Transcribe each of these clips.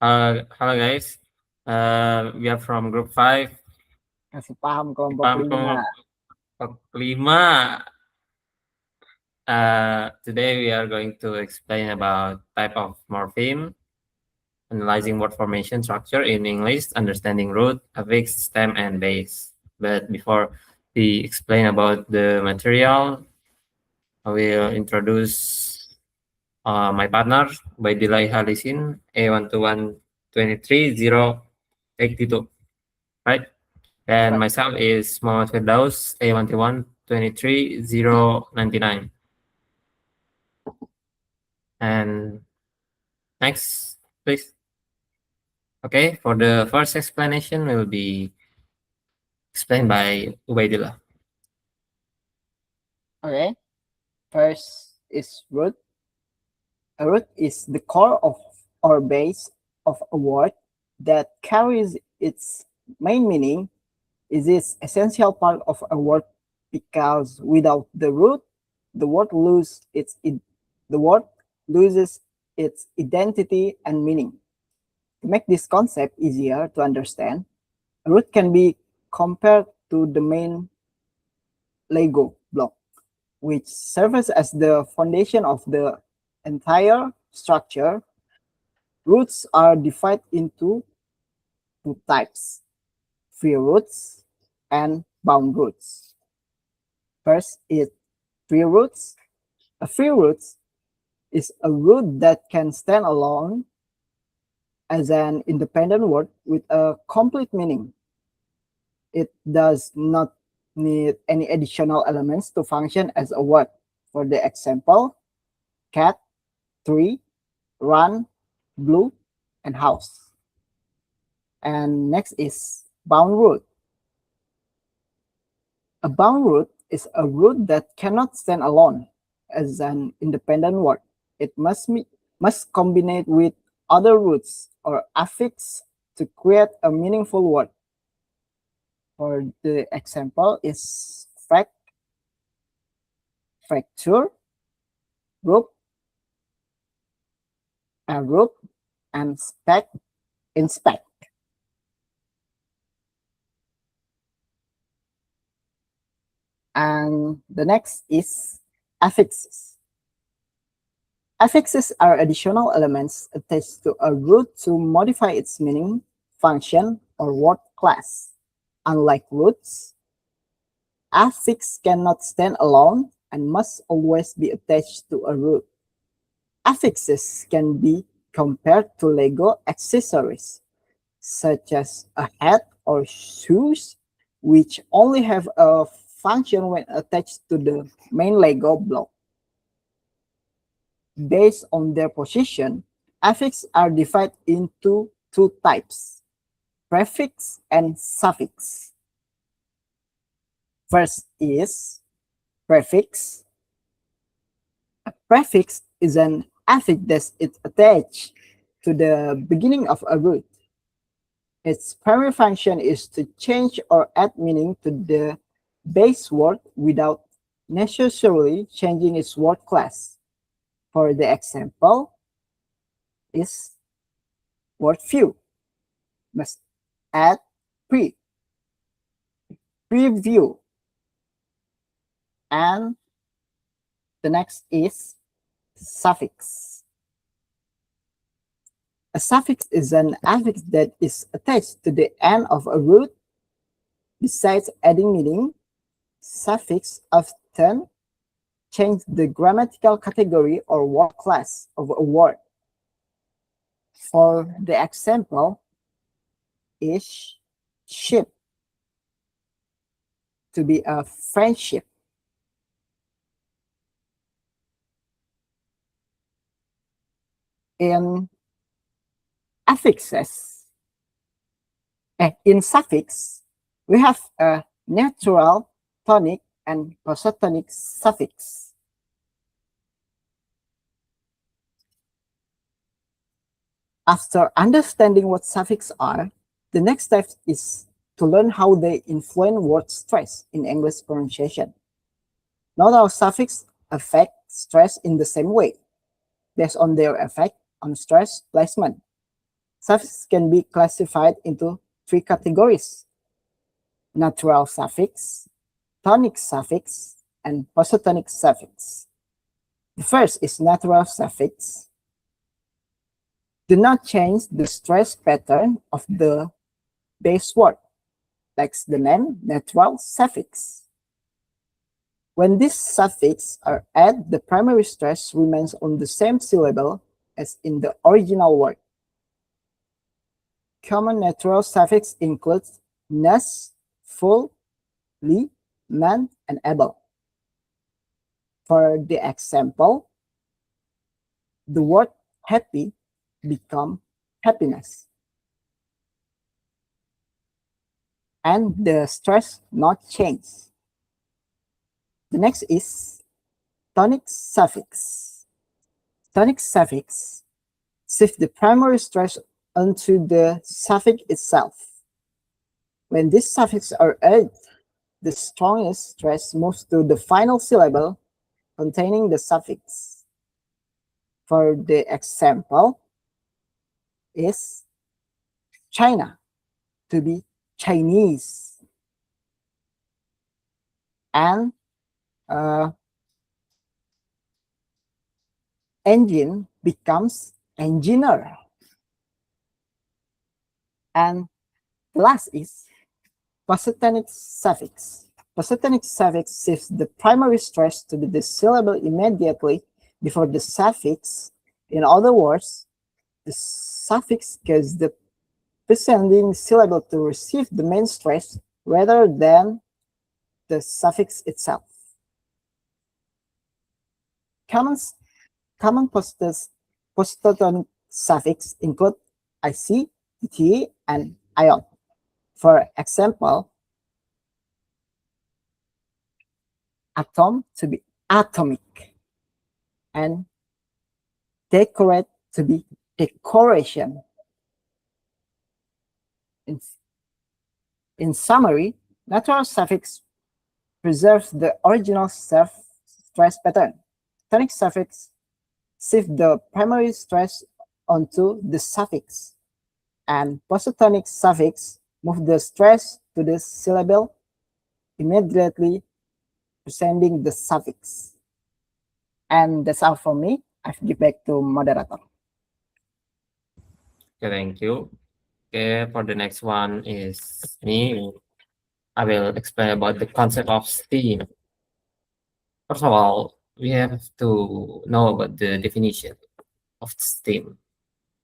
Hello guys. We are from group 5. Kasih paham kelompok Paham 5. kelompok 5. Today we are going to explain about type of morpheme, analyzing word formation structure in English, understanding root, affix, stem, and base. But before we explain about the material, I will introduce my partner, Ubaidillah Halisin, A121-23-082, right? And Right. myself is Muhammad Firdaus, A121-23-099. And next, please. Okay, for the first explanation will be explained by Ubaidillah. Okay. First is root. A root is the core of or base of a word that carries its main meaning. Is this essential part of a word because without the root, the word the word loses its identity and meaning. To make this concept easier to understand, a root can be compared to the main Lego block, which serves as the foundation of the entire structure. Roots are divided into two types, free roots and bound roots. First is free roots. A free root is a root that can stand alone as an independent word with a complete meaning. It does not need any additional elements to function as a word. For the example, cat, tree, run, blue, and house. And next is bound root. A bound root is a root that cannot stand alone as an independent word. It must combine with other roots or affix to create a meaningful word. For the example is fracture, rope, and rope, and inspect. And the next is affixes. Affixes are additional elements attached to a root to modify its meaning, function, or word class. Unlike roots, affix cannot stand alone and must always be attached to a root. Affixes can be compared to Lego accessories, such as a hat or shoes, which only have a function when attached to the main Lego block. Based on their position, affixes are divided into two types, prefix and suffix. First is prefix. A prefix is an affix that is attached to the beginning of a root. Its primary function is to change or add meaning to the base word without necessarily changing its word class. For the example is word view. Must add preview. And the next is suffix. A suffix is an affix that is attached to the end of a root. Besides adding meaning, suffix often change the grammatical category or word class of a word. For the example is ship, to be a friendship. In affixes, in suffix, we have a natural, tonic, and positonic suffix. After understanding what suffixes are, the next step is to learn how they influence word stress in English pronunciation. Not all suffixes affect stress in the same way, based on their effect on stress placement. Suffixes can be classified into three categories: natural suffix, tonic suffix, and positonic suffix. The first is natural suffix. Do not change the stress pattern of the base word, like the name natural suffix. When these suffixes are added, the primary stress remains on the same syllable as in the original word. Common natural suffix includes ness, full, li, man, and able. For the example, the word happy become happiness, and the stress not change. The next is tonic suffix. Tonic suffix shift the primary stress onto the suffix itself. When these suffixes are added, the strongest stress moves to the final syllable containing the suffix. For the example is China, to be Chinese, and uh, engine becomes engineer. And last is positonic suffix. Positonic suffix shifts the primary stress to the syllable immediately before the suffix. In other words, the suffix causes the preceding syllable to receive the main stress rather than the suffix itself. Common, common positonic suffix include IC, TT, and ion. For example, atom to be atomic, and decorate to be decoration. In, in summary, natural suffix preserves the original stress pattern. Tonic suffix shift the primary stress onto the suffix, and positonic suffix move the stress to the syllable immediately preceding the suffix. And that's all for me. I give back to moderator. Okay, thank you. Okay, for the next one is me. I will explain about the concept of STEAM. First of all, we have to know about the definition of STEAM.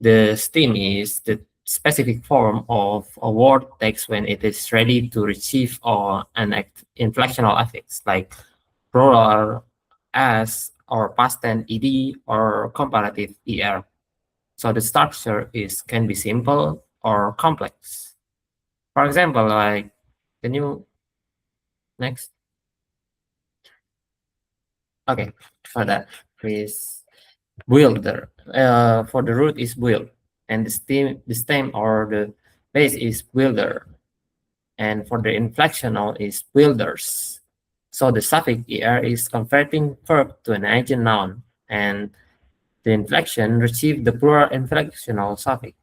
The STEAM is the specific form of a word text when it is ready to receive or an inflectional affix like plural as or past tense ed or comparative er. So the structure is can be simple or complex. For example, like can you next? Okay, for that please. Builder. For the root is build, and the stem or the base is builder, and for the inflectional is builders. So the suffix er is converting verb to an agent noun, and the inflection receive the plural inflectional suffix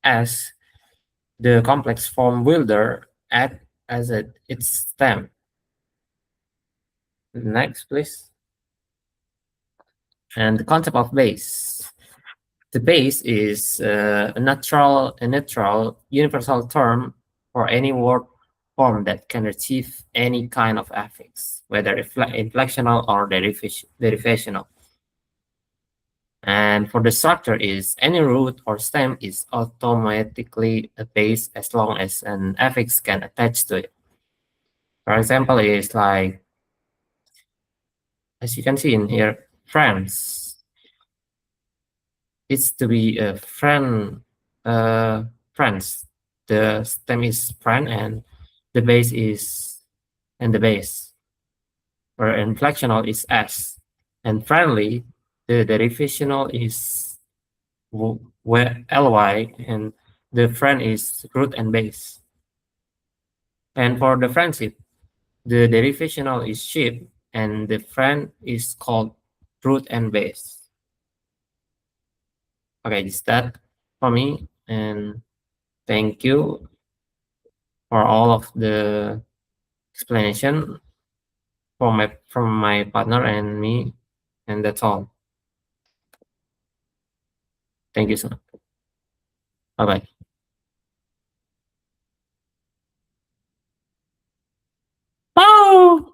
as the complex form builder act as its stem. Next, please. And the concept of base. The base is a natural universal term for any word form that can receive any kind of affix, whether inflectional or derivational. And for the structure is any root or stem is automatically a base as long as an affix can attach to it. For example, is like, as you can see in here, friends. It's to be a friends. The stem is friend and the base is and the base. Where inflectional is s, and friendly, the derivational is where ly, and the friend is root and base. And for the friendship, the derivational is ship, and the friend is called root and base. Okay, is that for me. And thank you for all of the explanation from my partner and me. And that's all. Thank you so much. Bye bye. Oh!